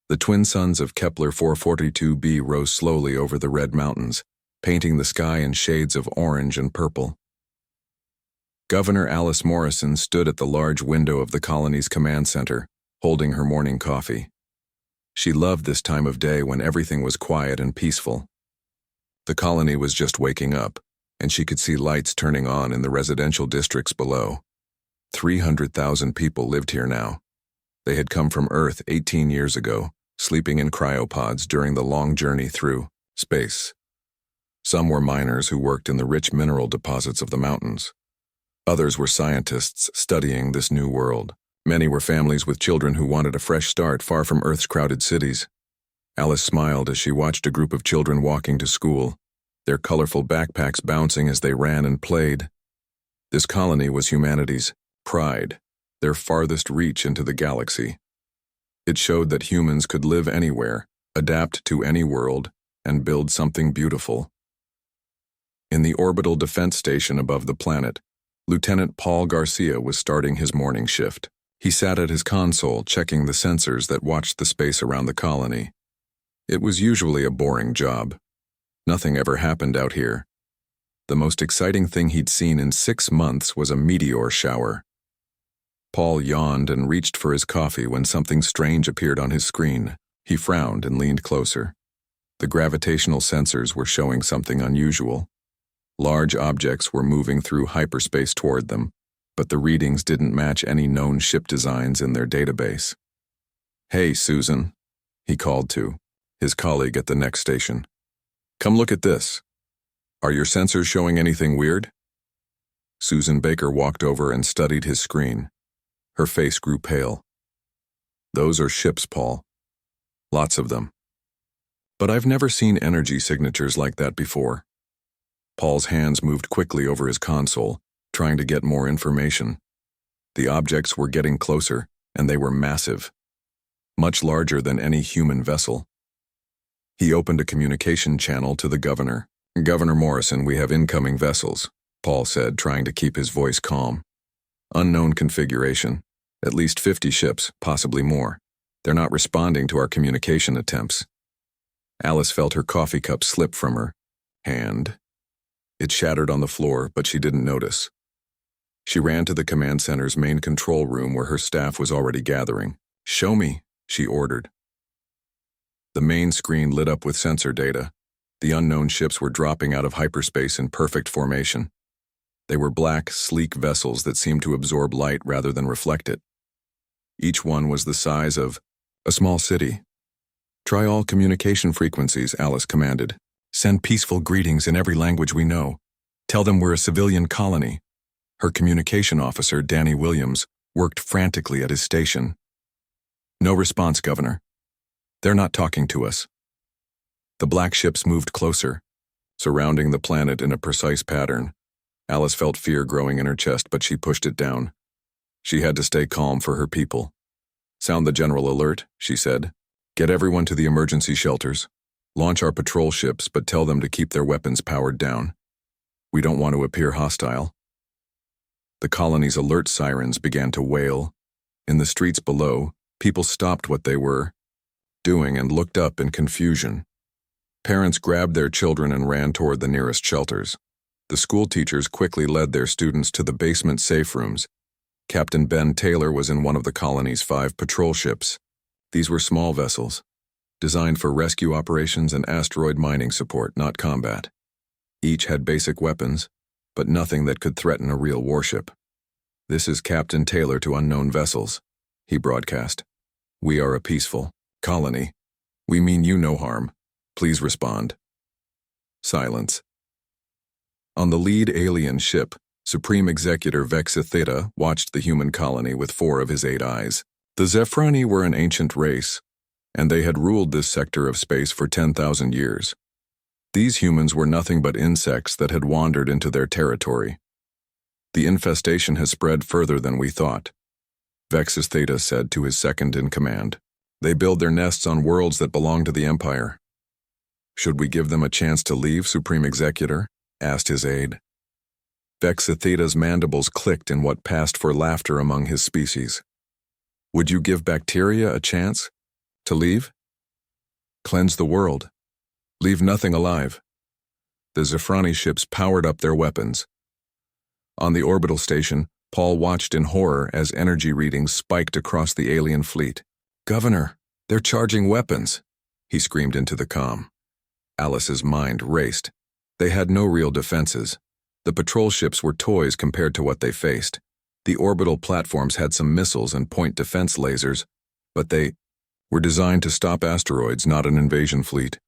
The twin suns of Kepler 442b rose slowly over the red mountains, painting the sky in shades of orange and purple. Governor Alice Morrison stood at the large window of the colony's command center, holding her morning coffee. She loved this time of day when everything was quiet and peaceful. The colony was just waking up, and she could see lights turning on in the residential districts below. 300,000 people lived here now. They had come from Earth 18 years ago, sleeping in cryopods during the long journey through space. Some were miners who worked in the rich mineral deposits of the mountains. Others were scientists studying this new world. Many were families with children who wanted a fresh start far from Earth's crowded cities. Alice smiled as she watched a group of children walking to school, their colorful backpacks bouncing as they ran and played. This colony was humanity's pride, their farthest reach into the galaxy. It showed that humans could live anywhere, adapt to any world, and build something beautiful. In the orbital defense station above the planet, Lieutenant Paul Garcia was starting his morning shift. He sat at his console checking the sensors that watched the space around the colony. It was usually a boring job. Nothing ever happened out here. The most exciting thing he'd seen in 6 months was a meteor shower. Paul yawned and reached for his coffee when something strange appeared on his screen. He frowned and leaned closer. The gravitational sensors were showing something unusual. Large objects were moving through hyperspace toward them, but the readings didn't match any known ship designs in their database. "Hey, Susan," he called to his colleague at the next station. "Come look at this. Are your sensors showing anything weird?" Susan Baker walked over and studied his screen. Her face grew pale. "Those are ships, Paul. Lots of them. But I've never seen energy signatures like that before." Paul's hands moved quickly over his console, trying to get more information. The objects were getting closer, and they were massive. Much larger than any human vessel. He opened a communication channel to the governor. "Governor Morrison, we have incoming vessels," Paul said, trying to keep his voice calm. "Unknown configuration. At least 50 ships, possibly more. They're not responding to our communication attempts." Alice felt her coffee cup slip from her hand. It shattered on the floor, but she didn't notice. She ran to the command center's main control room where her staff was already gathering. "Show me," she ordered. The main screen lit up with sensor data. The unknown ships were dropping out of hyperspace in perfect formation. They were black, sleek vessels that seemed to absorb light rather than reflect it. Each one was the size of a small city. "Try all communication frequencies," Alice commanded. "Send peaceful greetings in every language we know. Tell them we're a civilian colony." Her communication officer, Danny Williams, worked frantically at his station. "No response, Governor. They're not talking to us." The black ships moved closer, surrounding the planet in a precise pattern. Alice felt fear growing in her chest, but she pushed it down. She had to stay calm for her people. "Sound the general alert," she said. "Get everyone to the emergency shelters. Launch our patrol ships, but tell them to keep their weapons powered down. We don't want to appear hostile." The colony's alert sirens began to wail. In the streets below, people stopped what they were doing and looked up in confusion. Parents grabbed their children and ran toward the nearest shelters. The school teachers quickly led their students to the basement safe rooms. Captain Ben Taylor was in one of the colony's 5 patrol ships. These were small vessels, designed for rescue operations and asteroid mining support, not combat. Each had basic weapons, but nothing that could threaten a real warship. "This is Captain Taylor to unknown vessels," he broadcast. "We are a peaceful colony. We mean you no harm. Please respond." Silence. On the lead alien ship, Supreme Executor Vexa Theta watched the human colony with 4 of his 8 eyes. The Zephrani were an ancient race, and they had ruled this sector of space for 10,000 years. These humans were nothing but insects that had wandered into their territory. "The infestation has spread further than we thought," Vexus Theta said to his second-in-command. "They build their nests on worlds that belong to the Empire." "Should we give them a chance to leave, Supreme Executor?" asked his aide. Vexa Theta's mandibles clicked in what passed for laughter among his species. "Would you give bacteria a chance to leave?" Cleanse the world. Leave nothing alive. The Zafrani ships powered up their weapons. On the orbital station, Paul watched in horror as energy readings spiked across the alien fleet. "Governor, they're charging weapons," he screamed into the comm. Alice's mind raced. They had no real defenses. The patrol ships were toys compared to what they faced. The orbital platforms had some missiles and point defense lasers, but they were designed to stop asteroids, not an invasion fleet.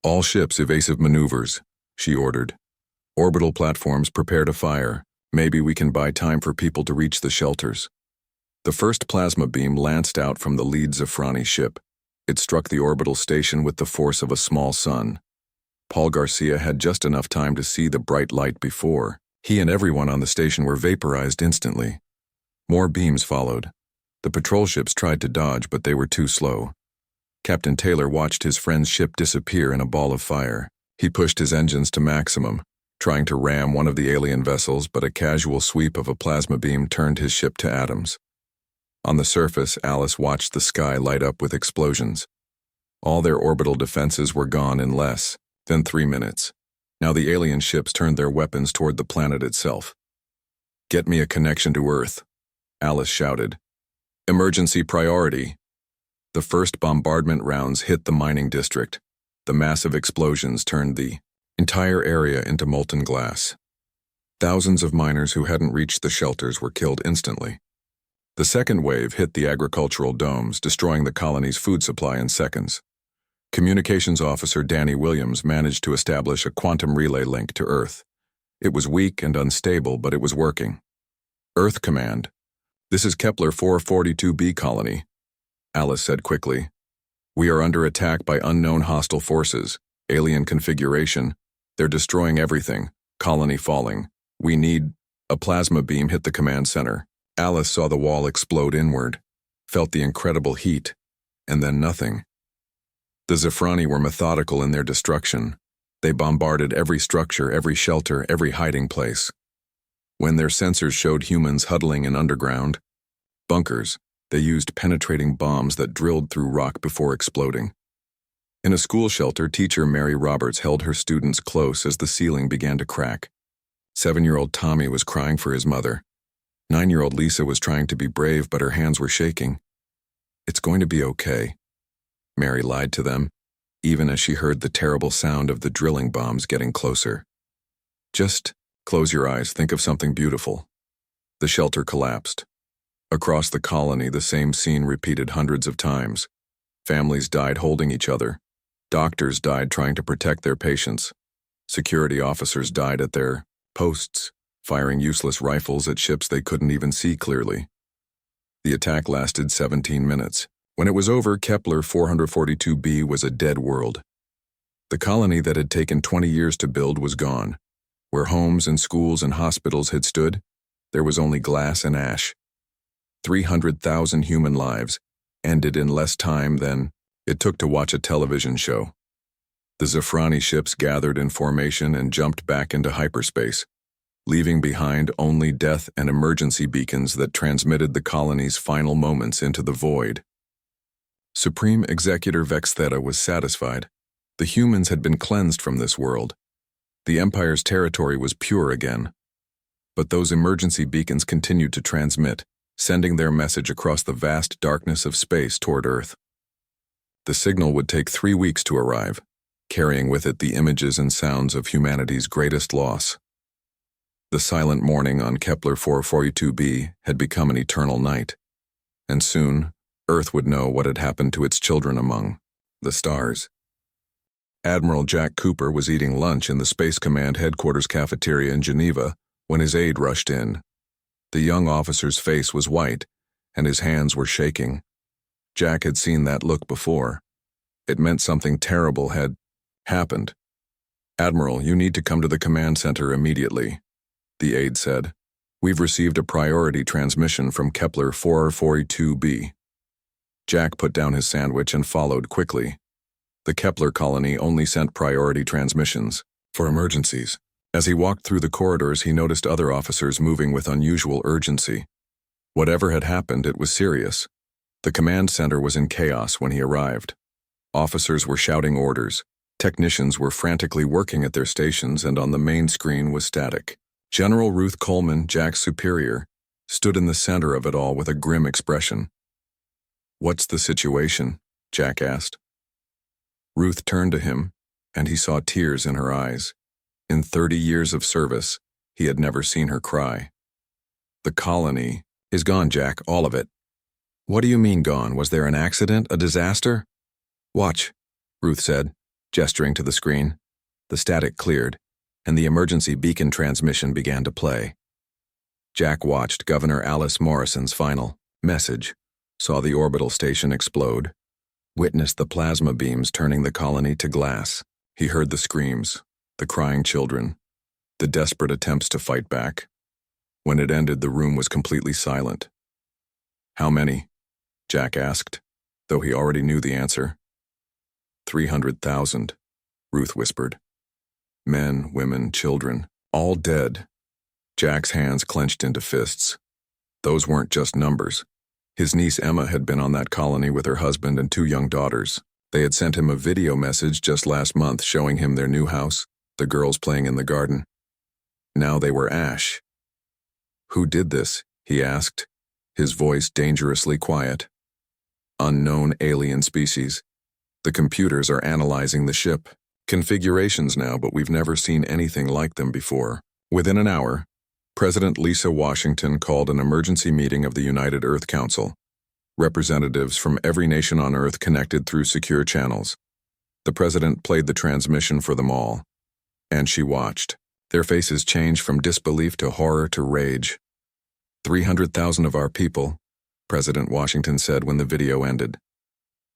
"All ships evasive maneuvers," she ordered. "Orbital platforms prepare to fire. Maybe we can buy time for people to reach the shelters." The first plasma beam lanced out from the lead Zafrani ship. It struck the orbital station with the force of a small sun. Paul Garcia had just enough time to see the bright light before. He and everyone on the station were vaporized instantly. More beams followed. The patrol ships tried to dodge, but they were too slow. Captain Taylor watched his friend's ship disappear in a ball of fire. He pushed his engines to maximum, trying to ram one of the alien vessels, but a casual sweep of a plasma beam turned his ship to atoms. On the surface, Alice watched the sky light up with explosions. All their orbital defenses were gone in less than 3 minutes. Now the alien ships turned their weapons toward the planet itself. "Get me a connection to Earth," Alice shouted. "Emergency priority." The first bombardment rounds hit the mining district. The massive explosions turned the entire area into molten glass. Thousands of miners who hadn't reached the shelters were killed instantly. The second wave hit the agricultural domes, destroying the colony's food supply in seconds. Communications officer Danny Williams managed to establish a quantum relay link to Earth. It was weak and unstable, but it was working. "Earth Command. This is Kepler 442b colony," Alice said quickly. "We are under attack by unknown hostile forces. Alien configuration. They're destroying everything. Colony falling. We need..." A plasma beam hit the command center. Alice saw the wall explode inward, felt the incredible heat, and then nothing. The Zafrani were methodical in their destruction. They bombarded every structure, every shelter, every hiding place. When their sensors showed humans huddling in underground bunkers, they used penetrating bombs that drilled through rock before exploding. In a school shelter, teacher Mary Roberts held her students close as the ceiling began to crack. 7-year-old Tommy was crying for his mother. 9-year-old Lisa was trying to be brave, but her hands were shaking. "It's going to be okay," Mary lied to them, even as she heard the terrible sound of the drilling bombs getting closer. "Just close your eyes, think of something beautiful." The shelter collapsed. Across the colony, the same scene repeated hundreds of times. Families died holding each other. Doctors died trying to protect their patients. Security officers died at their posts, firing useless rifles at ships they couldn't even see clearly. The attack lasted 17 minutes. When it was over, Kepler 442b was a dead world. The colony that had taken 20 years to build was gone. Where homes and schools and hospitals had stood, there was only glass and ash. 300,000 human lives ended in less time than it took to watch a television show. The Zafrani ships gathered in formation and jumped back into hyperspace, leaving behind only death and emergency beacons that transmitted the colony's final moments into the void. Supreme Executor Vex Theta was satisfied. The humans had been cleansed from this world. The Empire's territory was pure again. But those emergency beacons continued to transmit, sending their message across the vast darkness of space toward Earth. The signal would take 3 weeks to arrive, carrying with it the images and sounds of humanity's greatest loss. The silent morning on Kepler 442b had become an eternal night, and soon Earth would know what had happened to its children among the stars. Admiral Jack Cooper was eating lunch in the Space Command headquarters cafeteria in Geneva when his aide rushed in. The young officer's face was white, and his hands were shaking. Jack had seen that look before. It meant something terrible had happened. "Admiral, you need to come to the command center immediately," the aide said. "We've received a priority transmission from Kepler 442b. Jack put down his sandwich and followed quickly. The Kepler colony only sent priority transmissions for emergencies. As he walked through the corridors, he noticed other officers moving with unusual urgency. Whatever had happened, it was serious. The command center was in chaos when he arrived. Officers were shouting orders. Technicians were frantically working at their stations, and on the main screen was static. General Ruth Coleman, Jack's superior, stood in the center of it all with a grim expression. "What's the situation?" Jack asked. Ruth turned to him, and he saw tears in her eyes. In 30 years of service, he had never seen her cry. "The colony is gone, Jack, all of it." "What do you mean gone? Was there an accident, a disaster?" "Watch," Ruth said, gesturing to the screen. The static cleared, and the emergency beacon transmission began to play. Jack watched Governor Alice Morrison's final message, saw the orbital station explode, witnessed the plasma beams turning the colony to glass. He heard the screams, the crying children, the desperate attempts to fight back. When it ended, the room was completely silent. "How many?" Jack asked, though he already knew the answer. 300,000, Ruth whispered. Men, women, children, all dead. Jack's hands clenched into fists. Those weren't just numbers. His niece Emma had been on that colony with her husband and 2 young daughters. They had sent him a video message just last month showing him their new house, the girls playing in the garden. Now they were ash. "Who did this?" he asked, his voice dangerously quiet. "Unknown alien species. The computers are analyzing the ship. Configurations now, but we've never seen anything like them before." Within an hour, President Lisa Washington called an emergency meeting of the United Earth Council. Representatives from every nation on Earth connected through secure channels. The president played the transmission for them all, and she watched. Their faces changed from disbelief to horror to rage. 300,000 of our people, President Washington said when the video ended.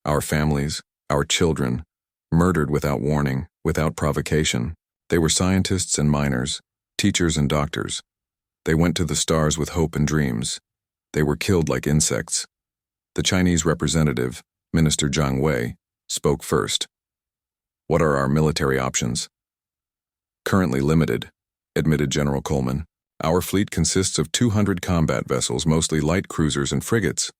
Our families, our children, murdered without warning, without provocation. They were scientists and miners, teachers and doctors. They went to the stars with hope and dreams. They were killed like insects. The Chinese representative, Minister Zhang Wei, spoke first. "What are our military options?" "Currently limited," admitted General Coleman. "Our fleet consists of 200 combat vessels, mostly light cruisers and frigates.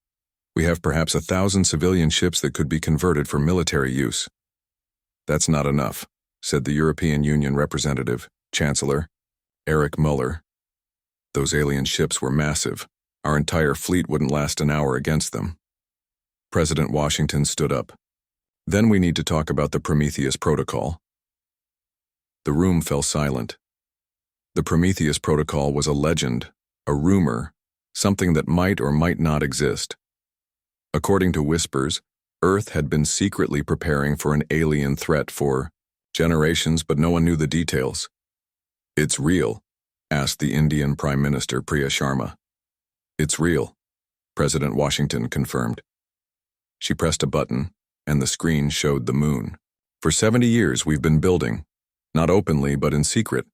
We have perhaps 1,000 civilian ships that could be converted for military use." "That's not enough," said the European Union representative, Chancellor Erich Muller. "Those alien ships were massive. Our entire fleet wouldn't last an hour against them." President Washington stood up. "Then we need to talk about the Prometheus Protocol." The room fell silent. The Prometheus Protocol was a legend, a rumor, something that might or might not exist. According to whispers, Earth had been secretly preparing for an alien threat for generations, but no one knew the details. "It's real?" asked the Indian Prime Minister Priya Sharma. "It's real," President Washington confirmed. She pressed a button, and the screen showed the moon. "For 70 years we've been building, not openly but in secret.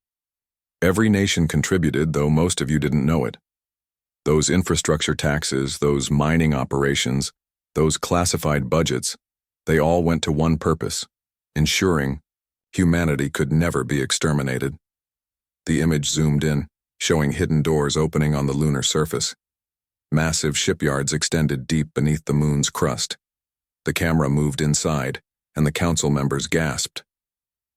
Every nation contributed, though most of you didn't know it. Those infrastructure taxes, those mining operations, those classified budgets, they all went to one purpose: ensuring humanity could never be exterminated." The image zoomed in, showing hidden doors opening on the lunar surface. Massive shipyards extended deep beneath the moon's crust. The camera moved inside, and the council members gasped.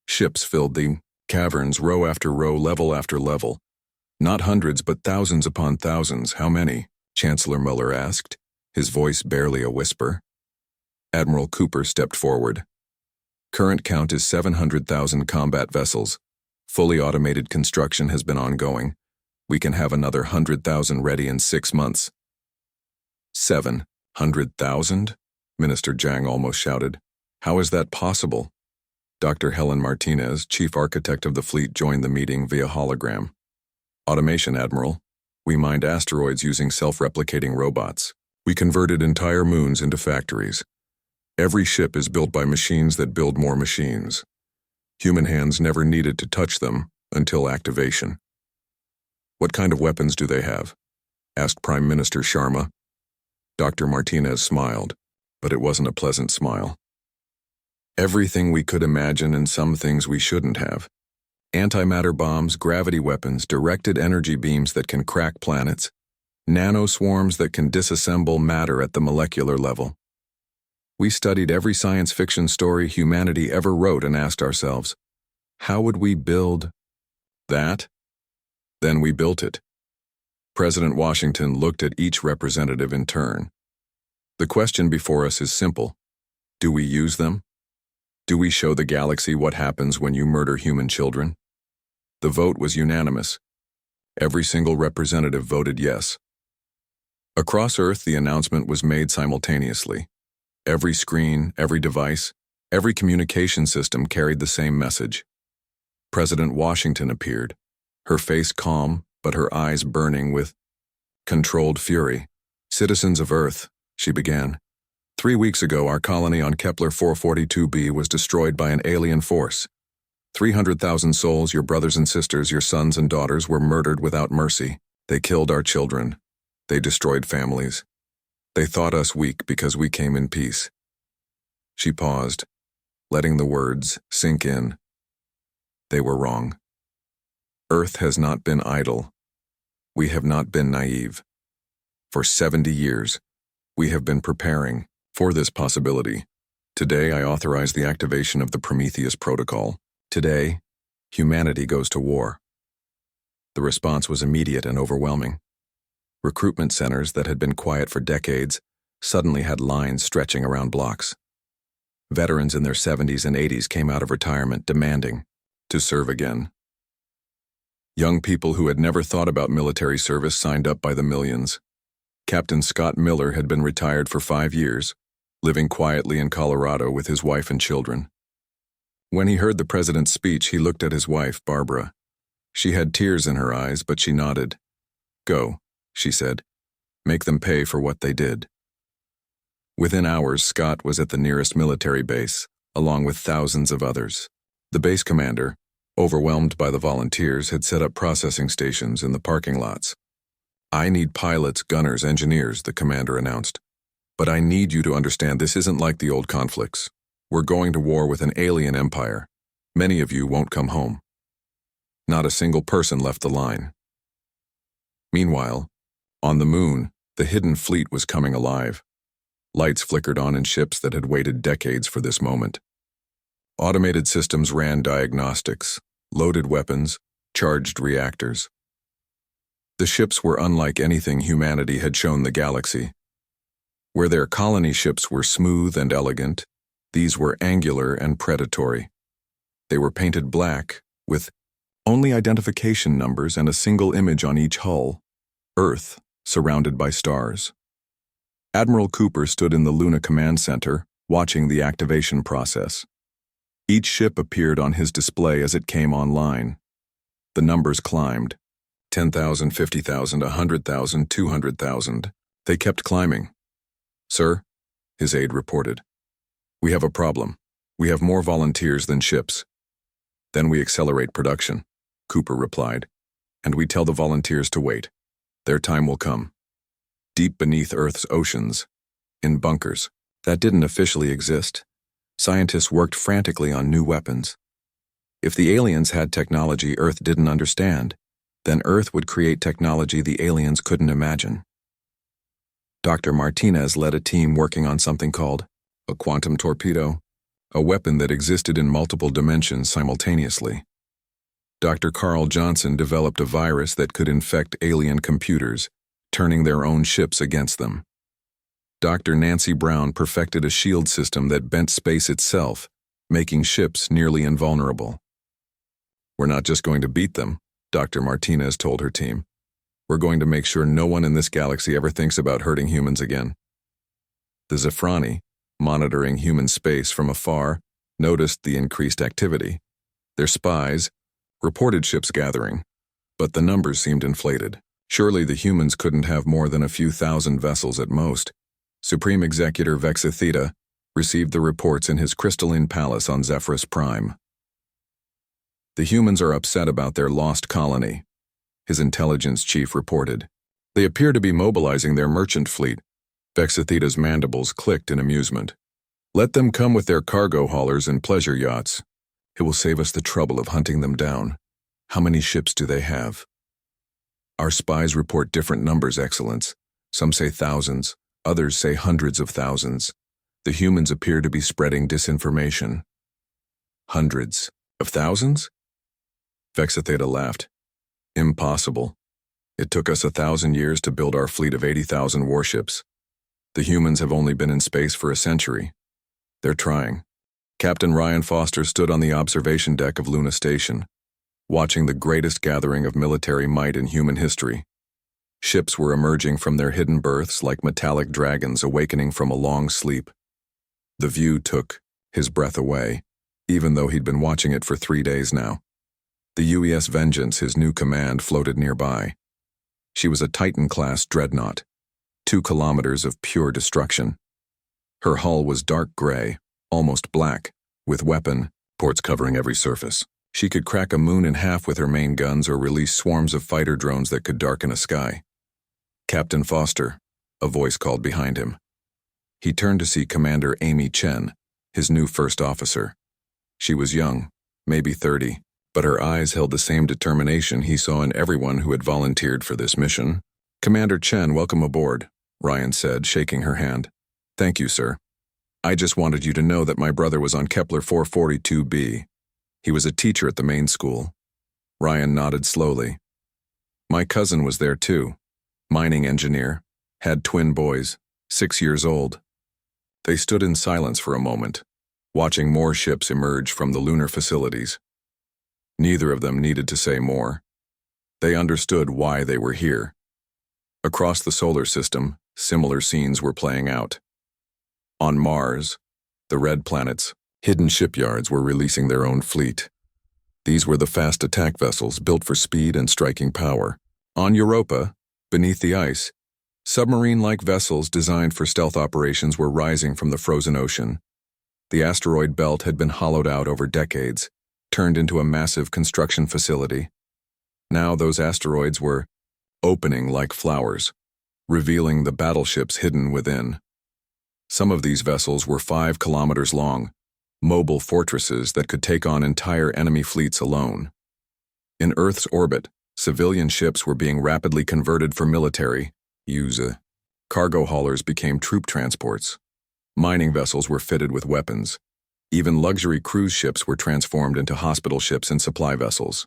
Ships filled the caverns, row after row, level after level. Not hundreds, but thousands upon thousands. "How many?" Chancellor Muller asked, his voice barely a whisper. Admiral Cooper stepped forward. "Current count is 700,000 combat vessels. Fully automated construction has been ongoing. We can have another 100,000 ready in 6 months." 700,000? Minister Zhang almost shouted. "How is that possible?" Dr. Helen Martinez, chief architect of the fleet, joined the meeting via hologram. "Automation, Admiral. We mined asteroids using self-replicating robots. We converted entire moons into factories. Every ship is built by machines that build more machines. Human hands never needed to touch them until activation." "What kind of weapons do they have?" asked Prime Minister Sharma. Dr. Martinez smiled, but it wasn't a pleasant smile. "Everything we could imagine and some things we shouldn't have. Antimatter bombs, gravity weapons, directed energy beams that can crack planets, nanoswarms that can disassemble matter at the molecular level." We studied every science fiction story humanity ever wrote and asked ourselves, how would we build that? Then we built it. President Washington looked at each representative in turn. The question before us is simple. Do we use them? Do we show the galaxy what happens when you murder human children? The vote was unanimous. Every single representative voted yes. Across Earth, the announcement was made simultaneously. Every screen, every device, every communication system carried the same message. President Washington appeared, her face calm, but her eyes burning with controlled fury. Citizens of Earth, she began. 3 weeks ago, our colony on Kepler 442b was destroyed by an alien force. 300,000 souls, your brothers and sisters, your sons and daughters, were murdered without mercy. They killed our children. They destroyed families. They thought us weak because we came in peace. She paused, letting the words sink in. They were wrong. Earth has not been idle. We have not been naive. For 70 years, we have been preparing for this possibility. Today, I authorize the activation of the Prometheus Protocol. Today, humanity goes to war. The response was immediate and overwhelming. Recruitment centers that had been quiet for decades suddenly had lines stretching around blocks. Veterans in their 70s and 80s came out of retirement demanding to serve again. Young people who had never thought about military service signed up by the millions. Captain Scott Miller had been retired for 5 years, living quietly in Colorado with his wife and children. When he heard the president's speech, he looked at his wife, Barbara. She had tears in her eyes, but she nodded. Go, she said. Make them pay for what they did. Within hours, Scott was at the nearest military base, along with thousands of others. The base commander, overwhelmed by the volunteers, had set up processing stations in the parking lots. I need pilots, gunners, engineers, the commander announced. But I need you to understand this isn't like the old conflicts. We're going to war with an alien empire. Many of you won't come home. Not a single person left the line. Meanwhile, on the moon, the hidden fleet was coming alive. Lights flickered on in ships that had waited decades for this moment. Automated systems ran diagnostics, loaded weapons, charged reactors. The ships were unlike anything humanity had shown the galaxy. Where their colony ships were smooth and elegant, these were angular and predatory. They were painted black, with only identification numbers and a single image on each hull, Earth, surrounded by stars. Admiral Cooper stood in the Luna Command Center, watching the activation process. Each ship appeared on his display as it came online. The numbers climbed. 10,000, 50,000, 100,000, 200,000. They kept climbing. Sir, his aide reported. We have a problem. We have more volunteers than ships. Then we accelerate production, Cooper replied, and we tell the volunteers to wait. Their time will come. Deep beneath Earth's oceans, in bunkers that didn't officially exist, scientists worked frantically on new weapons. If the aliens had technology Earth didn't understand, then Earth would create technology the aliens couldn't imagine. Dr. Martinez led a team working on something called a quantum torpedo, a weapon that existed in multiple dimensions simultaneously. Dr. Carl Johnson developed a virus that could infect alien computers, turning their own ships against them. Dr. Nancy Brown perfected a shield system that bent space itself, making ships nearly invulnerable. We're not just going to beat them, Dr. Martinez told her team. We're going to make sure no one in this galaxy ever thinks about hurting humans again. The Zephrani, monitoring human space from afar, noticed the increased activity. Their spies reported ships gathering, but the numbers seemed inflated. Surely the humans couldn't have more than a few thousand vessels at most. Supreme Executor Vexa Theta received the reports in his crystalline palace on Zephyrus Prime. The humans are upset about their lost colony, his intelligence chief reported. They appear to be mobilizing their merchant fleet. Vexa Theta's mandibles clicked in amusement. Let them come with their cargo haulers and pleasure yachts. It will save us the trouble of hunting them down. How many ships do they have? Our spies report different numbers, Excellence. Some say thousands, others say hundreds of thousands. The humans appear to be spreading disinformation. Hundreds of thousands? Vexitheta laughed. Impossible. It took us 1,000 years to build our fleet of 80,000 warships. The humans have only been in space for a century. They're trying. Captain Ryan Foster stood on the observation deck of Luna Station, watching the greatest gathering of military might in human history. Ships were emerging from their hidden berths like metallic dragons awakening from a long sleep. The view took his breath away, even though he'd been watching it for 3 days now. The UES Vengeance, his new command, floated nearby. She was a Titan-class dreadnought, 2 kilometers of pure destruction. Her hull was dark gray, almost black, with weapon ports covering every surface. She could crack a moon in half with her main guns or release swarms of fighter drones that could darken a sky. Captain Foster, a voice called behind him. He turned to see Commander Amy Chen, his new first officer. She was young, maybe 30, but her eyes held the same determination he saw in everyone who had volunteered for this mission. Commander Chen, welcome aboard, Ryan said, shaking her hand. Thank you, sir. I just wanted you to know that my brother was on Kepler 442b. He was a teacher at the main school. Ryan nodded slowly. My cousin was there too. Mining engineer. Had twin boys, 6 years old. They stood in silence for a moment, watching more ships emerge from the lunar facilities. Neither of them needed to say more. They understood why they were here. Across the solar system, similar scenes were playing out. On Mars, the red planet's hidden shipyards were releasing their own fleet. These were the fast attack vessels built for speed and striking power. On Europa, beneath the ice, submarine-like vessels designed for stealth operations were rising from the frozen ocean. The asteroid belt had been hollowed out over decades, turned into a massive construction facility. Now those asteroids were opening like flowers, revealing the battleships hidden within. Some of these vessels were 5 kilometers long, mobile fortresses that could take on entire enemy fleets alone. In Earth's orbit, civilian ships were being rapidly converted for military use. Cargo haulers became troop transports. Mining vessels were fitted with weapons. Even luxury cruise ships were transformed into hospital ships and supply vessels.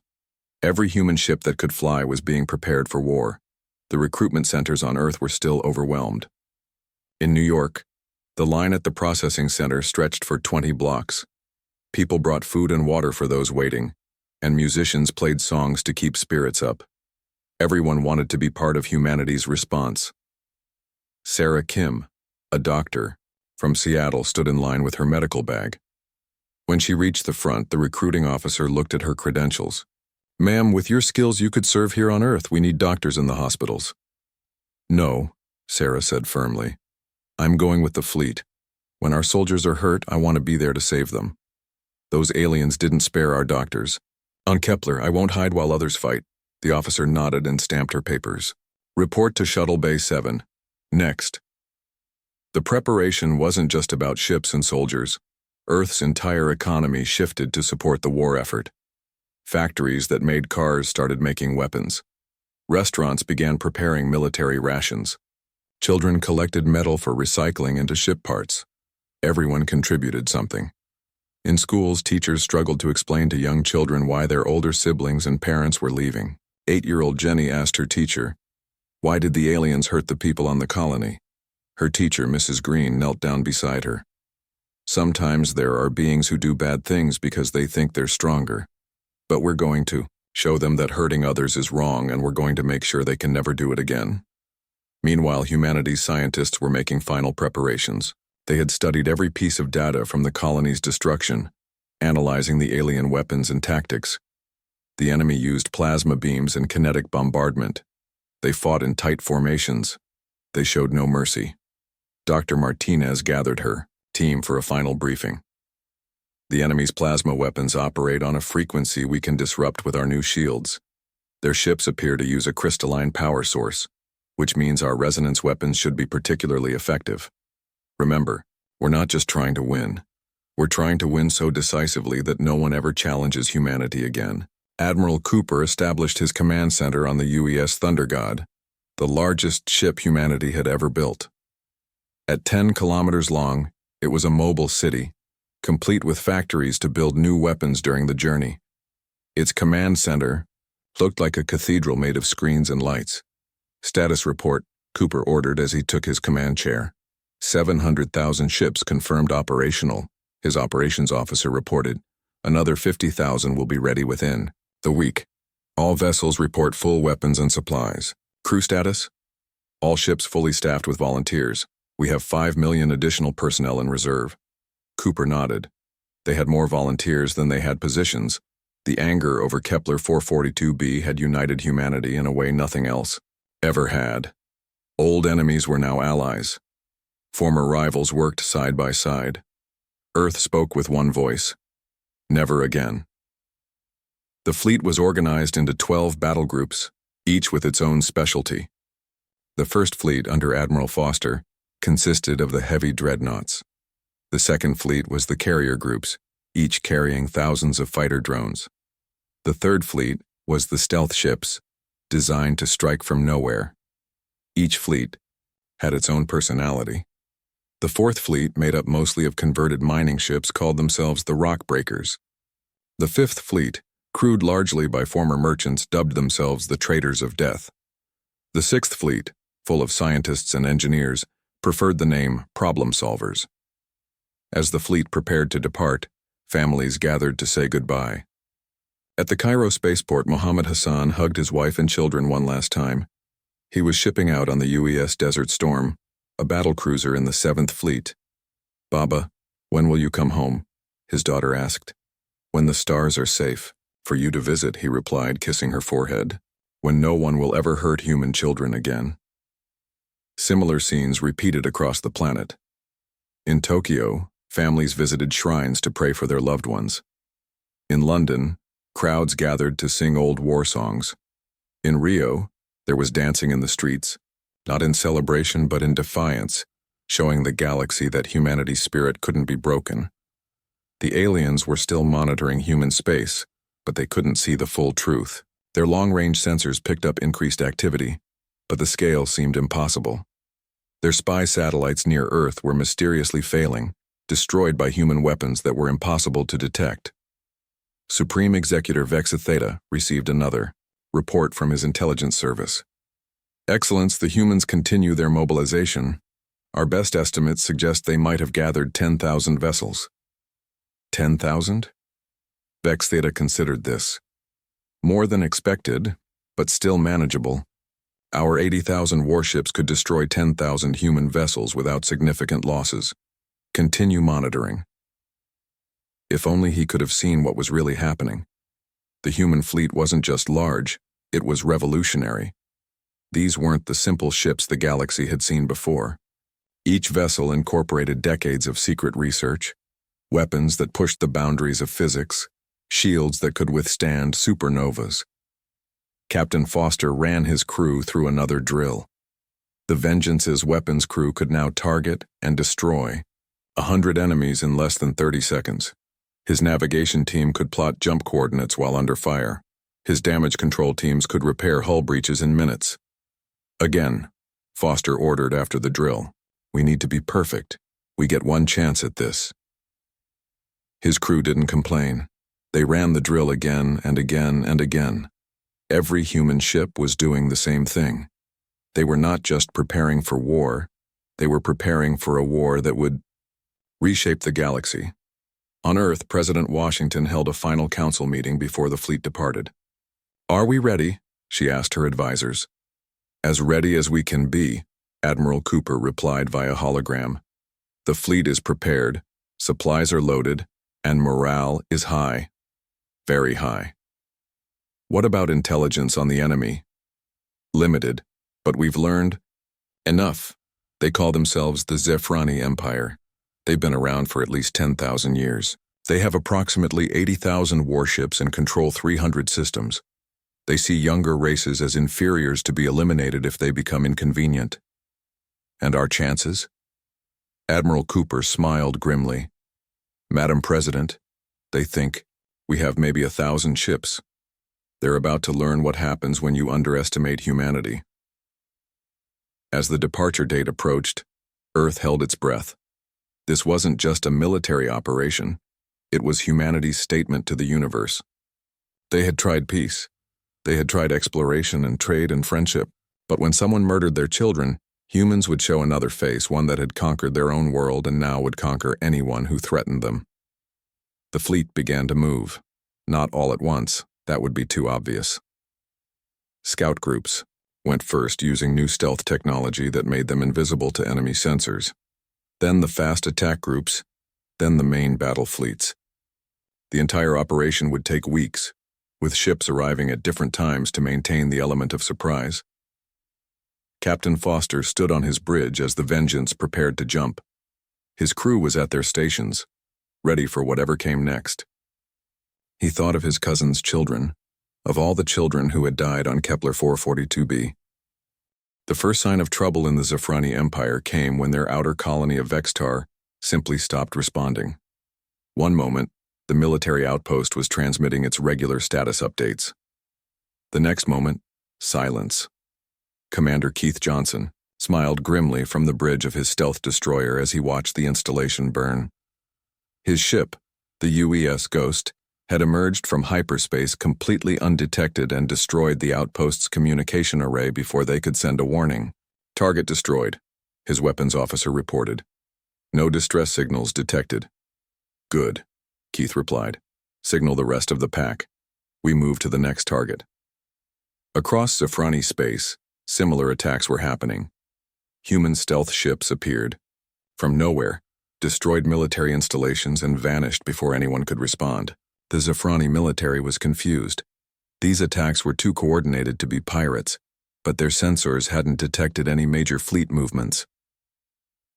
Every human ship that could fly was being prepared for war. The recruitment centers on Earth were still overwhelmed. In New York, the line at the processing center stretched for 20 blocks. People brought food and water for those waiting, and musicians played songs to keep spirits up. Everyone wanted to be part of humanity's response. Sarah Kim, a doctor, from Seattle, stood in line with her medical bag. When she reached the front, the recruiting officer looked at her credentials. Ma'am, with your skills you could serve here on Earth. We need doctors in the hospitals. No, Sarah said firmly. I'm going with the fleet. When our soldiers are hurt, I want to be there to save them. Those aliens didn't spare our doctors. On Kepler, I won't hide while others fight. The officer nodded and stamped her papers. Report to Shuttle Bay 7. Next. The preparation wasn't just about ships and soldiers. Earth's entire economy shifted to support the war effort. Factories that made cars started making weapons. Restaurants began preparing military rations. Children collected metal for recycling into ship parts. Everyone contributed something. In schools, teachers struggled to explain to young children why their older siblings and parents were leaving. 8-year-old Jenny asked her teacher, "Why did the aliens hurt the people on the colony?" Her teacher, Mrs. Green, knelt down beside her. Sometimes there are beings who do bad things because they think they're stronger. But we're going to show them that hurting others is wrong, and we're going to make sure they can never do it again. Meanwhile, humanities scientists were making final preparations. They had studied every piece of data from the colony's destruction, analyzing the alien weapons and tactics. The enemy used plasma beams and kinetic bombardment. They fought in tight formations. They showed no mercy. Dr. Martinez gathered her team for a final briefing. The enemy's plasma weapons operate on a frequency we can disrupt with our new shields. Their ships appear to use a crystalline power source, which means our resonance weapons should be particularly effective. Remember, we're not just trying to win. We're trying to win so decisively that no one ever challenges humanity again. Admiral Cooper established his command center on the UES Thunder God, the largest ship humanity had ever built. At 10 kilometers long, It was a mobile city, complete with factories to build new weapons during the journey. Its command center looked like a cathedral made of screens and lights. "Status report," Cooper ordered as he took his command chair. 700,000 ships confirmed operational, his operations officer reported. Another 50,000 will be ready within the week. All vessels report full weapons and supplies. Crew status? All ships fully staffed with volunteers. We have 5 million additional personnel in reserve. Cooper nodded. They had more volunteers than they had positions. The anger over Kepler 442b had united humanity in a way nothing else ever had. Old enemies were now allies. Former rivals worked side by side. Earth spoke with one voice. Never again. The fleet was organized into 12 battle groups, each with its own specialty. The first fleet, under Admiral Foster, consisted of the heavy dreadnoughts. The second fleet was the carrier groups, each carrying thousands of fighter drones. The third fleet was the stealth ships, designed to strike from nowhere. Each fleet had its own personality. The fourth fleet, made up mostly of converted mining ships, called themselves the Rock Breakers. The fifth fleet, crewed largely by former merchants, dubbed themselves the Traders of Death. The sixth fleet, full of scientists and engineers, preferred the name Problem Solvers. As the fleet prepared to depart, families gathered to say goodbye. At the Cairo spaceport, Mohammed Hassan hugged his wife and children one last time. He was shipping out on the UES Desert Storm, a battlecruiser in the 7th Fleet. "Baba, when will you come home?" his daughter asked. "When the stars are safe for you to visit," he replied, kissing her forehead. "When no one will ever hurt human children again." Similar scenes repeated across the planet. In Tokyo, families visited shrines to pray for their loved ones. In London, crowds gathered to sing old war songs. In Rio, there was dancing in the streets, not in celebration but in defiance, showing the galaxy that humanity's spirit couldn't be broken. The aliens were still monitoring human space, but they couldn't see the full truth. Their long-range sensors picked up increased activity, but the scale seemed impossible. Their spy satellites near Earth were mysteriously failing, destroyed by human weapons that were impossible to detect. Supreme Executor Vexa Theta received another report from his intelligence service. "Excellence, the humans continue their mobilization. Our best estimates suggest they might have gathered 10,000 vessels." 10,000? Vex Theta considered this. More than expected, but still manageable. Our 80,000 warships could destroy 10,000 human vessels without significant losses. Continue monitoring. If only he could have seen what was really happening. The human fleet wasn't just large, it was revolutionary. These weren't the simple ships the galaxy had seen before. Each vessel incorporated decades of secret research, weapons that pushed the boundaries of physics, shields that could withstand supernovas. Captain Foster ran his crew through another drill. The Vengeance's weapons crew could now target and destroy 100 enemies in less than 30 seconds. His navigation team could plot jump coordinates while under fire. His damage control teams could repair hull breaches in minutes. Again, Foster ordered after the drill, "We need to be perfect. We get one chance at this." His crew didn't complain. They ran the drill again and again and again. Every human ship was doing the same thing. They were not just preparing for war, they were preparing for a war that would reshape the galaxy. On Earth, President Washington held a final council meeting before the fleet departed. "Are we ready?" she asked her advisors. "As ready as we can be," Admiral Cooper replied via hologram. "The fleet is prepared, supplies are loaded, and morale is high. Very high." "What about intelligence on the enemy?" "Limited, but we've learned enough." They call themselves the Zephrani Empire. They've been around for at least 10,000 years. They have approximately 80,000 warships and control 300 systems. They see younger races as inferiors to be eliminated if they become inconvenient. "And our chances?" Admiral Cooper smiled grimly. "Madam President, they think we have maybe 1,000 ships. They're about to learn what happens when you underestimate humanity." As the departure date approached, Earth held its breath. This wasn't just a military operation. It was humanity's statement to the universe. They had tried peace. They had tried exploration and trade and friendship. But when someone murdered their children, humans would show another face, one that had conquered their own world and now would conquer anyone who threatened them. The fleet began to move. Not all at once. That would be too obvious. Scout groups went first, using new stealth technology that made them invisible to enemy sensors. Then the fast attack groups, then the main battle fleets. The entire operation would take weeks, with ships arriving at different times to maintain the element of surprise. Captain Foster stood on his bridge as the Vengeance prepared to jump. His crew was at their stations, ready for whatever came next. He thought of his cousin's children, of all the children who had died on Kepler 442b. The first sign of trouble in the Zafrani Empire came when their outer colony of Vextar simply stopped responding. One moment, the military outpost was transmitting its regular status updates. The next moment, silence. Commander Keith Johnson smiled grimly from the bridge of his stealth destroyer as he watched the installation burn. His ship, the UES Ghost, had emerged from hyperspace completely undetected and destroyed the outpost's communication array before they could send a warning. Target destroyed, his weapons officer reported. No distress signals detected. Good, Keith replied. Signal the rest of the pack. We move to the next target. Across Zafrani space, similar attacks were happening. Human stealth ships appeared from nowhere, destroyed military installations, and vanished before anyone could respond. The Zafrani military was confused. These attacks were too coordinated to be pirates, but their sensors hadn't detected any major fleet movements.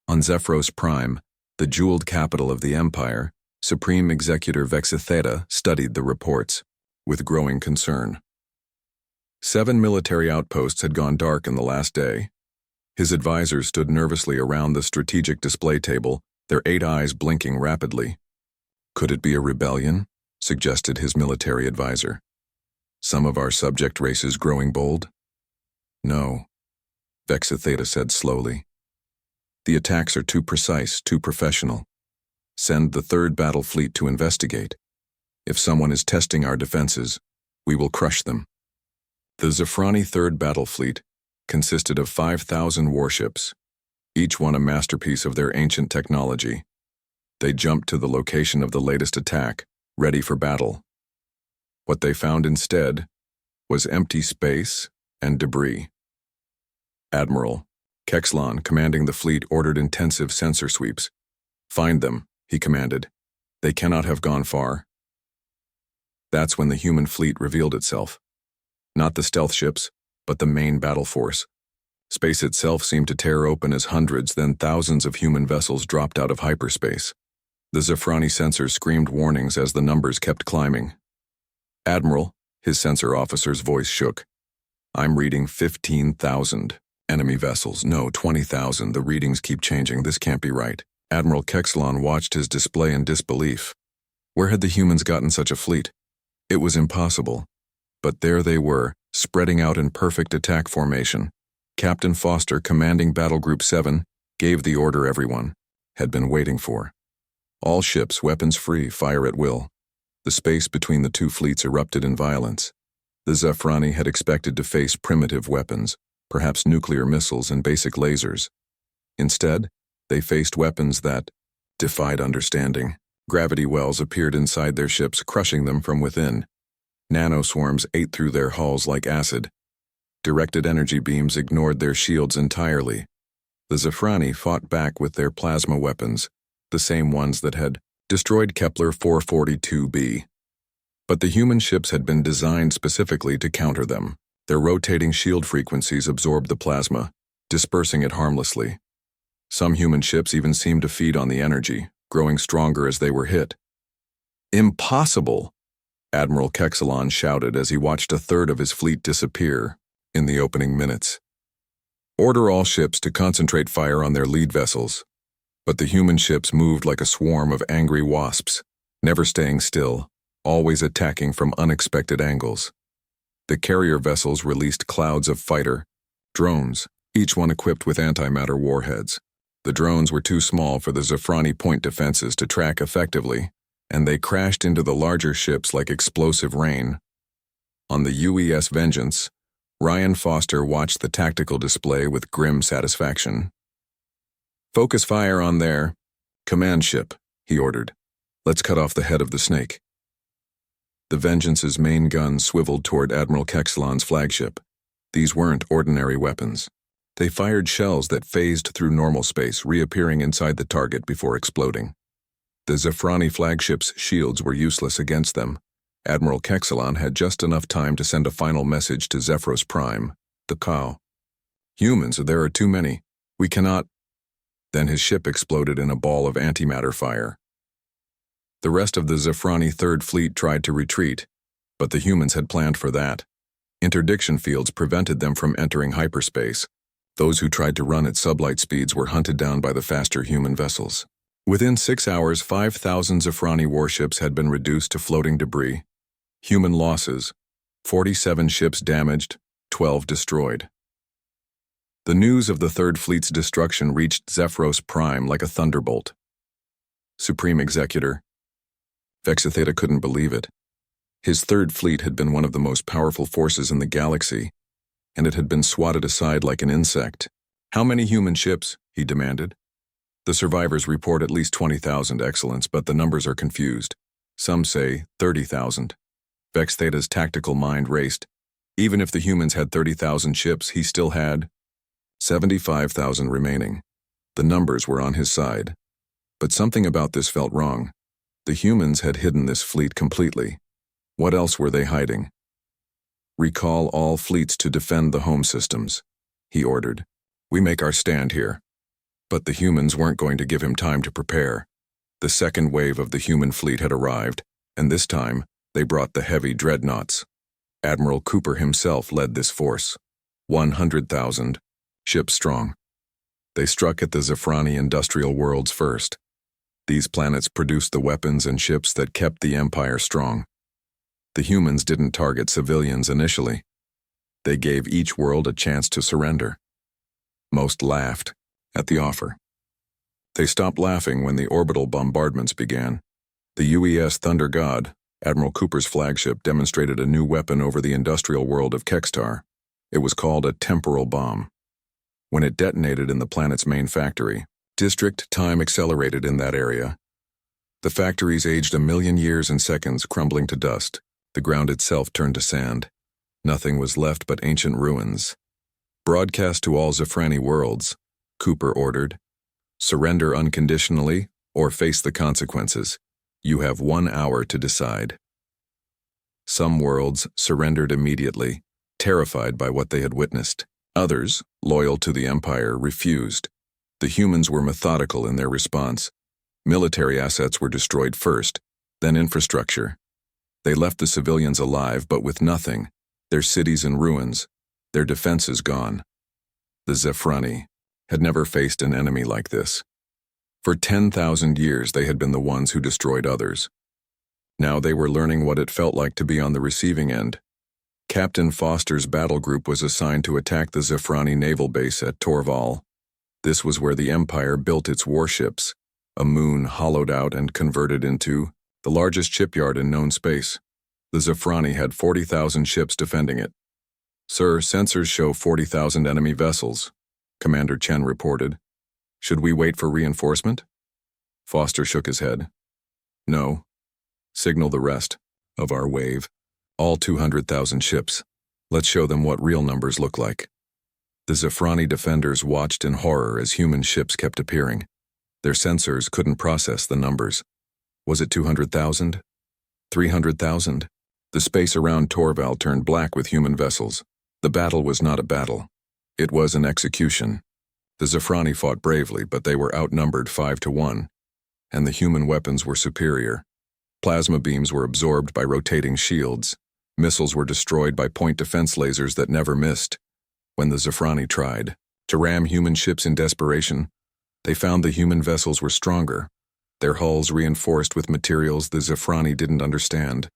On Zephyros Prime, the jeweled capital of the Empire, Supreme Executor Vexitheta studied the reports with growing concern. 7 military outposts had gone dark in the last day. His advisors stood nervously around the strategic display table, their 8 eyes blinking rapidly. Could it be a rebellion? Suggested his military advisor. Some of our subject races growing bold? No, Vexitheta said slowly. The attacks are too precise, too professional. Send the 3rd Battle Fleet to investigate. If someone is testing our defenses, we will crush them. The Zafrani 3rd Battle Fleet consisted of 5,000 warships, each one a masterpiece of their ancient technology. They jumped to the location of the latest attack, ready for battle. What they found instead was empty space and debris. Admiral Kexlon, commanding the fleet, ordered intensive sensor sweeps. Find them, he commanded. They cannot have gone far. That's when the human fleet revealed itself. Not the stealth ships, but the main battle force. Space itself seemed to tear open as hundreds, then thousands of human vessels dropped out of hyperspace. The Zafrani sensors screamed warnings as the numbers kept climbing. Admiral, his sensor officer's voice shook. I'm reading 15,000 enemy vessels. No, 20,000. The readings keep changing. This can't be right. Admiral Kexlon watched his display in disbelief. Where had the humans gotten such a fleet? It was impossible. But there they were, spreading out in perfect attack formation. Captain Foster, commanding Battle Group 7, gave the order everyone had been waiting for. All ships, weapons free, fire at will. The space between the two fleets erupted in violence. The Zafrani had expected to face primitive weapons, perhaps nuclear missiles and basic lasers. Instead, they faced weapons that defied understanding. Gravity wells appeared inside their ships, crushing them from within. Nanoswarms ate through their hulls like acid. Directed energy beams ignored their shields entirely. The Zafrani fought back with their plasma weapons, the same ones that had destroyed Kepler 442b. But the human ships had been designed specifically to counter them. Their rotating shield frequencies absorbed the plasma, dispersing it harmlessly. Some human ships even seemed to feed on the energy, growing stronger as they were hit. Impossible! Admiral Kexlon shouted as he watched a third of his fleet disappear in the opening minutes. Order all ships to concentrate fire on their lead vessels. But the human ships moved like a swarm of angry wasps, never staying still, always attacking from unexpected angles. The carrier vessels released clouds of fighter drones, each one equipped with antimatter warheads. The drones were too small for the Zafrani point defenses to track effectively, and they crashed into the larger ships like explosive rain. On the UES Vengeance, Ryan Foster watched the tactical display with grim satisfaction. "Focus fire on their command ship," he ordered. "Let's cut off the head of the snake." The Vengeance's main gun swiveled toward Admiral Kexalon's flagship. These weren't ordinary weapons. They fired shells that phased through normal space, reappearing inside the target before exploding. The Zafrani flagship's shields were useless against them. Admiral Kexalon had just enough time to send a final message to Zephyros Prime, the cow. "Humans, there are too many. We cannot—" Then his ship exploded in a ball of antimatter fire. The rest of the Zafrani Third Fleet tried to retreat, but the humans had planned for that. Interdiction fields prevented them from entering hyperspace. Those who tried to run at sublight speeds were hunted down by the faster human vessels. Within 6 hours, 5,000 Zafrani warships had been reduced to floating debris. Human losses: 47 ships damaged, 12 destroyed. The news of the Third Fleet's destruction reached Zephyros Prime like a thunderbolt. Supreme Executor Vexitheta couldn't believe it. His Third Fleet had been one of the most powerful forces in the galaxy, and it had been swatted aside like an insect. "How many human ships?" he demanded. "The survivors report at least 20,000, Excellence, but the numbers are confused. Some say 30,000. Vextheta's tactical mind raced. Even if the humans had 30,000 ships, he still had 75,000 remaining. The numbers were on his side. But something about this felt wrong. The humans had hidden this fleet completely. What else were they hiding? "Recall all fleets to defend the home systems," he ordered. "We make our stand here." But the humans weren't going to give him time to prepare. The second wave of the human fleet had arrived, and this time, they brought the heavy dreadnoughts. Admiral Cooper himself led this force. 100,000 ships strong. They struck at the Zafrani industrial worlds first. These planets produced the weapons and ships that kept the Empire strong. The humans didn't target civilians initially. They gave each world a chance to surrender. Most laughed at the offer. They stopped laughing when the orbital bombardments began. The UES Thunder God, Admiral Cooper's flagship, demonstrated a new weapon over the industrial world of Kextar. It was called a temporal bomb. When it detonated in the planet's main factory, district time accelerated in that area. The factories aged 1,000,000 years in seconds, crumbling to dust. The ground itself turned to sand. Nothing was left but ancient ruins. "Broadcast to all Zafrani worlds," Cooper ordered. "Surrender unconditionally or face the consequences. You have 1 hour to decide." Some worlds surrendered immediately, terrified by what they had witnessed. Others, loyal to the Empire, refused. The humans were methodical in their response. Military assets were destroyed first, then infrastructure. They left the civilians alive, but with nothing, their cities in ruins, their defenses gone. The Zafrani had never faced an enemy like this. For 10,000 years they had been the ones who destroyed others. Now they were learning what it felt like to be on the receiving end. Captain Foster's battle group was assigned to attack the Zafrani naval base at Torval. This was where the Empire built its warships, a moon hollowed out and converted into the largest shipyard in known space. The Zafrani had 40,000 ships defending it. "Sir, sensors show 40,000 enemy vessels," Commander Chen reported. "Should we wait for reinforcement?" Foster shook his head. "No. Signal the rest of our wave. All 200,000 ships. Let's show them what real numbers look like." The Zafrani defenders watched in horror as human ships kept appearing. Their sensors couldn't process the numbers. Was it 200,000? 300,000? The space around Torval turned black with human vessels. The battle was not a battle. It was an execution. The Zafrani fought bravely, but they were outnumbered 5-1, and the human weapons were superior. Plasma beams were absorbed by rotating shields. Missiles were destroyed by point defense lasers that never missed. When the Zafrani tried to ram human ships in desperation, they found the human vessels were stronger, their hulls reinforced with materials the Zafrani didn't understand.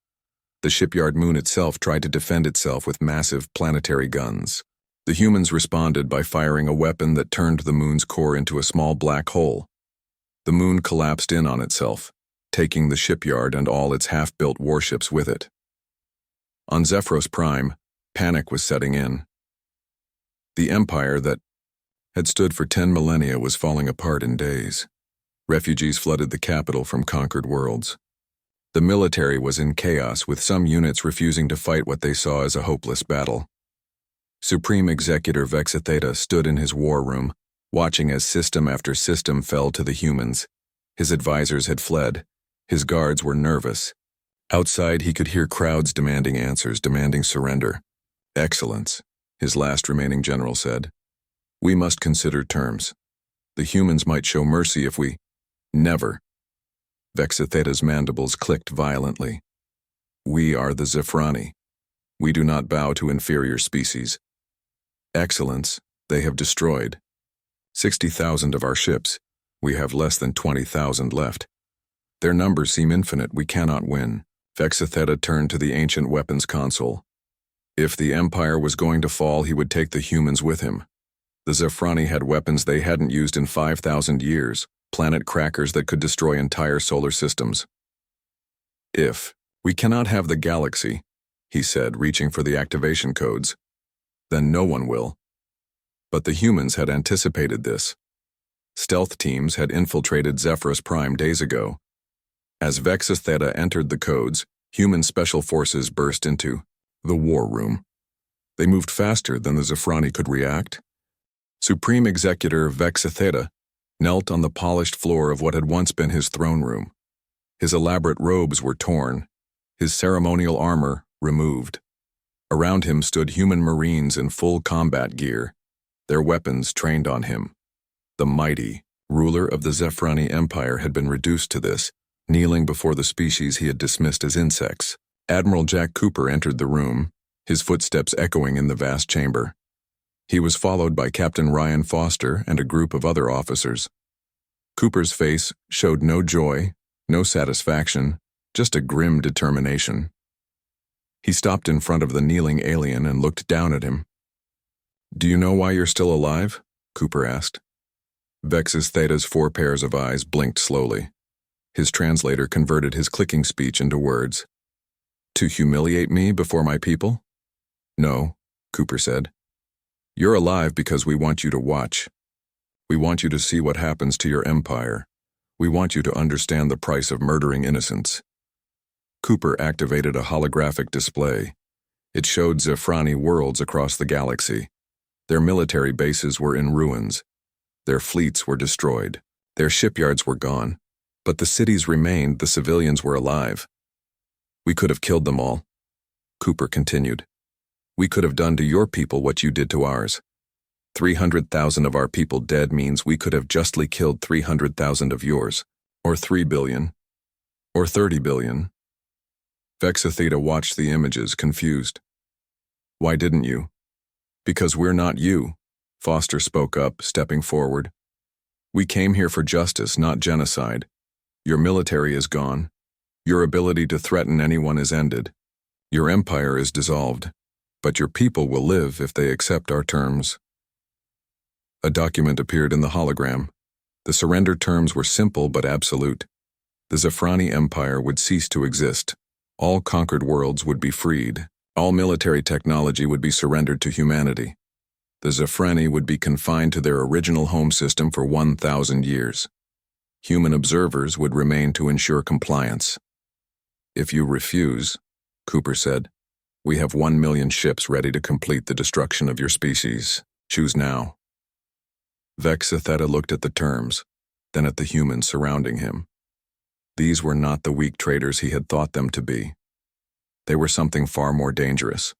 The shipyard moon itself tried to defend itself with massive planetary guns. The humans responded by firing a weapon that turned the moon's core into a small black hole. The moon collapsed in on itself, taking the shipyard and all its half-built warships with it. On Zephyros Prime, panic was setting in. The empire that had stood for 10 millennia was falling apart in days. Refugees flooded the capital from conquered worlds. The military was in chaos, with some units refusing to fight what they saw as a hopeless battle. Supreme Executor Vexitheta stood in his war room, watching as system after system fell to the humans. His advisors had fled. His guards were nervous. Outside, he could hear crowds demanding answers, demanding surrender. "Excellence," his last remaining general said. "We must consider terms. The humans might show mercy if we—" "Never." Vexitheta's mandibles clicked violently. "We are the Zephrani. We do not bow to inferior species. Excellence, they have destroyed 60,000 of our ships. We have less than 20,000 left. Their numbers seem infinite. We cannot win." Vexitheta turned to the ancient weapons console. If the Empire was going to fall, he would take the humans with him. The Zephrani had weapons they hadn't used in 5,000 years, planet crackers that could destroy entire solar systems. "If we cannot have the galaxy," he said, reaching for the activation codes, "then no one will." But the humans had anticipated this. Stealth teams had infiltrated Zephyros Prime days ago. As Vexitheta entered the codes, human special forces burst into the war room. They moved faster than the Zephrani could react. Supreme Executor Vexitheta knelt on the polished floor of what had once been his throne room. His elaborate robes were torn, his ceremonial armor removed. Around him stood human marines in full combat gear, their weapons trained on him. The mighty ruler of the Zephrani Empire had been reduced to this, kneeling before the species he had dismissed as insects. Admiral Jack Cooper entered the room, his footsteps echoing in the vast chamber. He was followed by Captain Ryan Foster and a group of other officers. Cooper's face showed no joy, no satisfaction, just a grim determination. He stopped in front of the kneeling alien and looked down at him. "Do you know why you're still alive?" Cooper asked. Vexitheta's 4 pairs of eyes blinked slowly. His translator converted his clicking speech into words. "To humiliate me before my people?" "No," Cooper said. "You're alive because we want you to watch. We want you to see what happens to your empire. We want you to understand the price of murdering innocents." Cooper activated a holographic display. It showed Zephrani worlds across the galaxy. Their military bases were in ruins. Their fleets were destroyed. Their shipyards were gone. But the cities remained, the civilians were alive. "We could have killed them all," Cooper continued. "We could have done to your people what you did to ours. 300,000 of our people dead means we could have justly killed 300,000 of yours. Or 3 billion. Or 30 billion. Vexitheta watched the images, confused. "Why didn't you?" "Because we're not you," Foster spoke up, stepping forward. "We came here for justice, not genocide. Your military is gone. Your ability to threaten anyone is ended. Your empire is dissolved. But your people will live if they accept our terms." A document appeared in the hologram. The surrender terms were simple but absolute. The Zephrani Empire would cease to exist. All conquered worlds would be freed. All military technology would be surrendered to humanity. The Zephrani would be confined to their original home system for 1,000 years. Human observers would remain to ensure compliance. "If you refuse," Cooper said, "we have 1 million ships ready to complete the destruction of your species. Choose now." Vexitheta looked at the terms, then at the humans surrounding him. These were not the weak traitors he had thought them to be. They were something far more dangerous.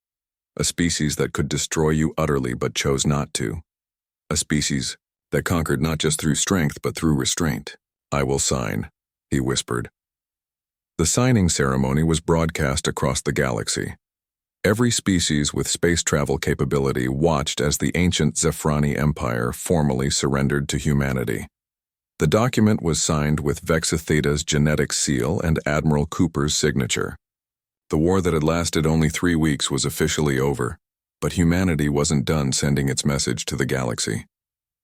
A species that could destroy you utterly but chose not to. A species that conquered not just through strength but through restraint. "I will sign," he whispered. The signing ceremony was broadcast across the galaxy. Every species with space travel capability watched as the ancient Zephrani Empire formally surrendered to humanity. The document was signed with Vexitheta's genetic seal and Admiral Cooper's signature. The war that had lasted only 3 weeks was officially over. But humanity wasn't done sending its message to the galaxy.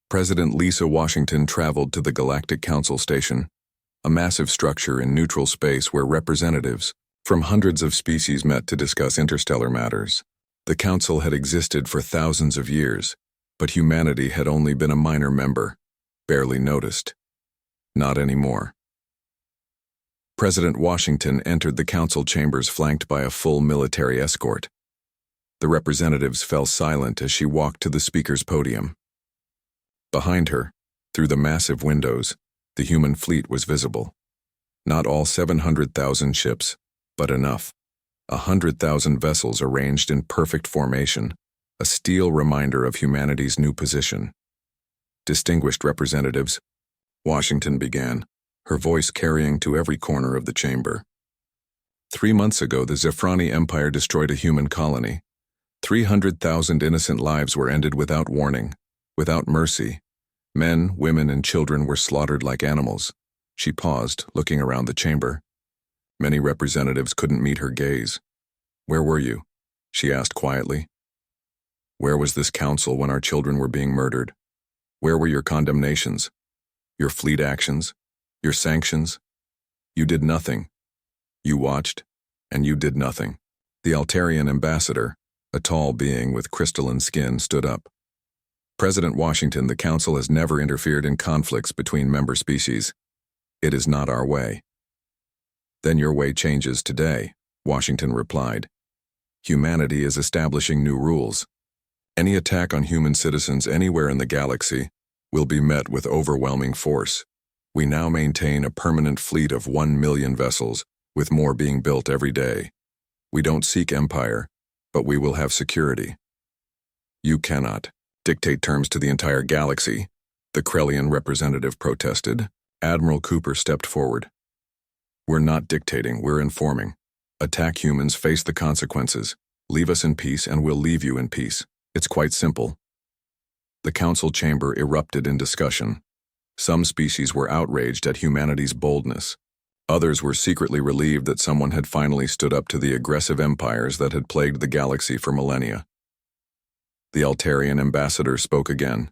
President Lisa Washington traveled to the Galactic Council Station, a massive structure in neutral space where representatives from hundreds of species met to discuss interstellar matters. The council had existed for thousands of years, but humanity had only been a minor member, barely noticed. Not anymore. President Washington entered the council chambers flanked by a full military escort. The representatives fell silent as she walked to the speaker's podium. Behind her, through the massive windows, the human fleet was visible. Not all 700,000 ships, but enough. 100,000 vessels arranged in perfect formation, a steel reminder of humanity's new position. Distinguished representatives, Washington began, her voice carrying to every corner of the chamber. 3 months ago, the Zephrani Empire destroyed a human colony. 300,000 innocent lives were ended without warning, without mercy. Men, women, and children were slaughtered like animals. She paused, looking around the chamber. Many representatives couldn't meet her gaze. "Where were you?" she asked quietly. "Where was this council when our children were being murdered? Where were your condemnations? Your fleet actions? Your sanctions? You did nothing. You watched, and you did nothing." The Altarian ambassador, a tall being with crystalline skin, stood up. "President Washington, the council has never interfered in conflicts between member species. It is not our way." "Then your way changes today," Washington replied. "Humanity is establishing new rules. Any attack on human citizens anywhere in the galaxy will be met with overwhelming force. We now maintain a permanent fleet of 1 million vessels, with more being built every day. We don't seek empire, but we will have security." "You cannot dictate terms to the entire galaxy," the Krellian representative protested. Admiral Cooper stepped forward. "We're not dictating, we're informing. Attack humans, face the consequences. Leave us in peace and we'll leave you in peace. It's quite simple." The council chamber erupted in discussion. Some species were outraged at humanity's boldness. Others were secretly relieved that someone had finally stood up to the aggressive empires that had plagued the galaxy for millennia. The Altarian ambassador spoke again.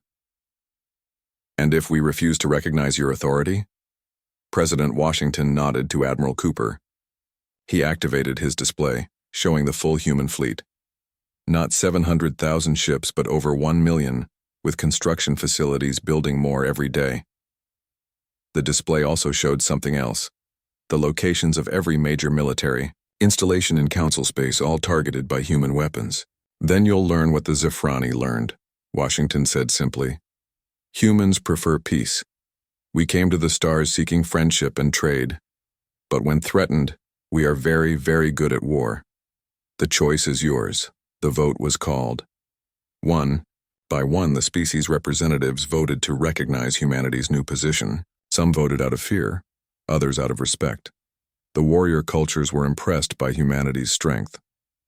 "And if we refuse to recognize your authority?" President Washington nodded to Admiral Cooper. He activated his display, showing the full human fleet. Not 700,000 ships, but over 1 million, with construction facilities building more every day. The display also showed something else: the locations of every major military installation in council space, all targeted by human weapons. "Then you'll learn what the Zephrani learned," Washington said simply. "Humans prefer peace. We came to the stars seeking friendship and trade. But when threatened, we are very, very good at war. The choice is yours." The vote was called. One by one, the species representatives voted to recognize humanity's new position. Some voted out of fear, others out of respect. The warrior cultures were impressed by humanity's strength.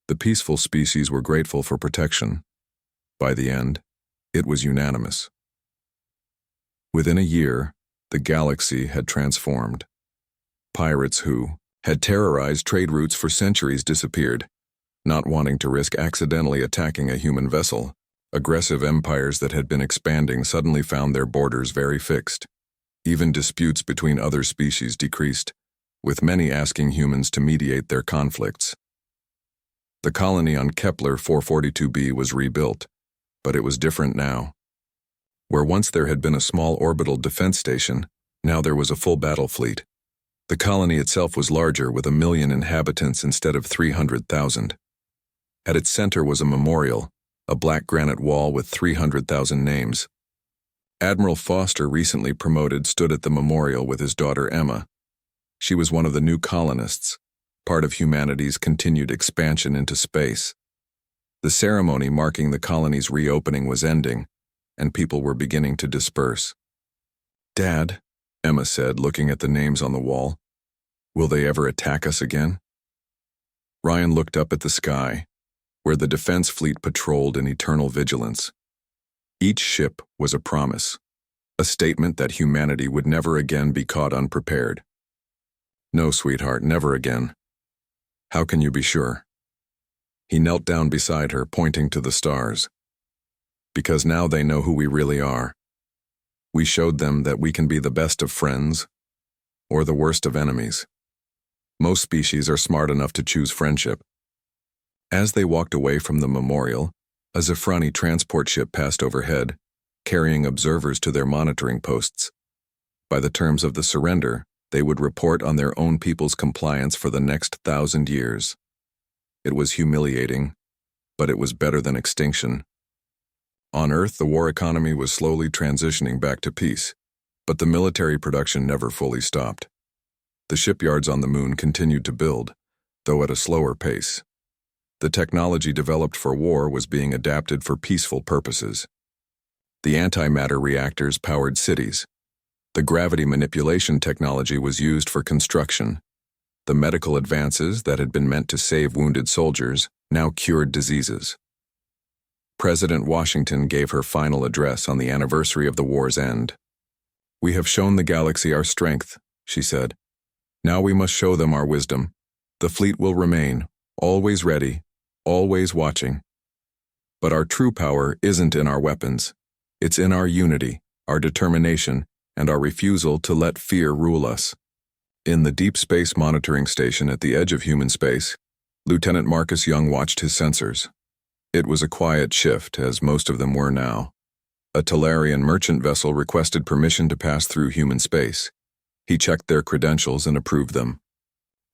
The peaceful species were grateful for protection. By the end, it was unanimous. Within a year, the galaxy had transformed. Pirates who had terrorized trade routes for centuries disappeared, not wanting to risk accidentally attacking a human vessel. Aggressive empires that had been expanding suddenly found their borders very fixed. Even disputes between other species decreased, with many asking humans to mediate their conflicts. The colony on Kepler 442b was rebuilt, but it was different now. Where once there had been a small orbital defense station, now there was a full battle fleet. The colony itself was larger, with 1 million inhabitants instead of 300,000. At its center was a memorial, a black granite wall with 300,000 names. Admiral Foster, recently promoted, stood at the memorial with his daughter Emma. She was one of the new colonists, part of humanity's continued expansion into space. The ceremony marking the colony's reopening was ending, and people were beginning to disperse. "Dad," Emma said, looking at the names on the wall, "will they ever attack us again?" Ryan looked up at the sky, where the defense fleet patrolled in eternal vigilance. Each ship was a promise, a statement that humanity would never again be caught unprepared. "No, sweetheart, never again." "How can you be sure?" He knelt down beside her, pointing to the stars. Because now they know who we really are. We showed them that we can be the best of friends or the worst of enemies. Most species are smart enough to choose friendship. As they walked away from the memorial, a Zafrani transport ship passed overhead, carrying observers to their monitoring posts. By the terms of the surrender, they would report on their own people's compliance for the next 1,000 years. It was humiliating, but it was better than extinction. On Earth, the war economy was slowly transitioning back to peace, but the military production never fully stopped. The shipyards on the moon continued to build, though at a slower pace. The technology developed for war was being adapted for peaceful purposes. The antimatter reactors powered cities. The gravity manipulation technology was used for construction. The medical advances that had been meant to save wounded soldiers now cured diseases. President Washington gave her final address on the anniversary of the war's end. "We have shown the galaxy our strength," she said. "Now we must show them our wisdom. The fleet will remain, always ready, always watching. But our true power isn't in our weapons. It's in our unity, our determination, and our refusal to let fear rule us." In the Deep Space Monitoring Station at the edge of human space, Lieutenant Marcus Young watched his sensors. It was a quiet shift, as most of them were now. A Talarian merchant vessel requested permission to pass through human space. He checked their credentials and approved them.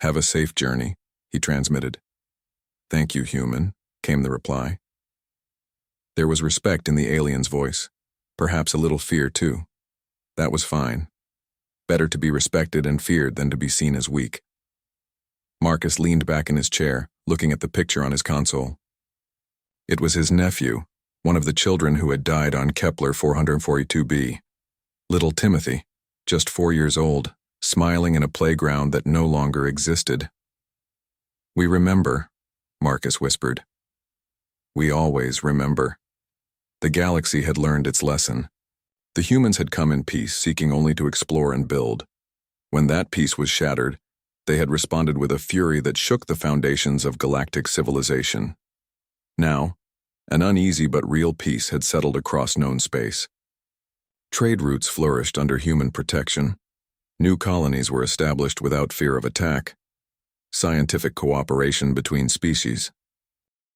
"Have a safe journey," he transmitted. "Thank you, human," came the reply. There was respect in the alien's voice, perhaps a little fear too. That was fine. Better to be respected and feared than to be seen as weak. Marcus leaned back in his chair, looking at the picture on his console. It was his nephew, one of the children who had died on Kepler 442b. Little Timothy, just 4 years old, smiling in a playground that no longer existed. "We remember," Marcus whispered. "We always remember." The galaxy had learned its lesson. The humans had come in peace, seeking only to explore and build. When that peace was shattered, they had responded with a fury that shook the foundations of galactic civilization. Now, an uneasy but real peace had settled across known space. Trade routes flourished under human protection. New colonies were established without fear of attack. Scientific cooperation between species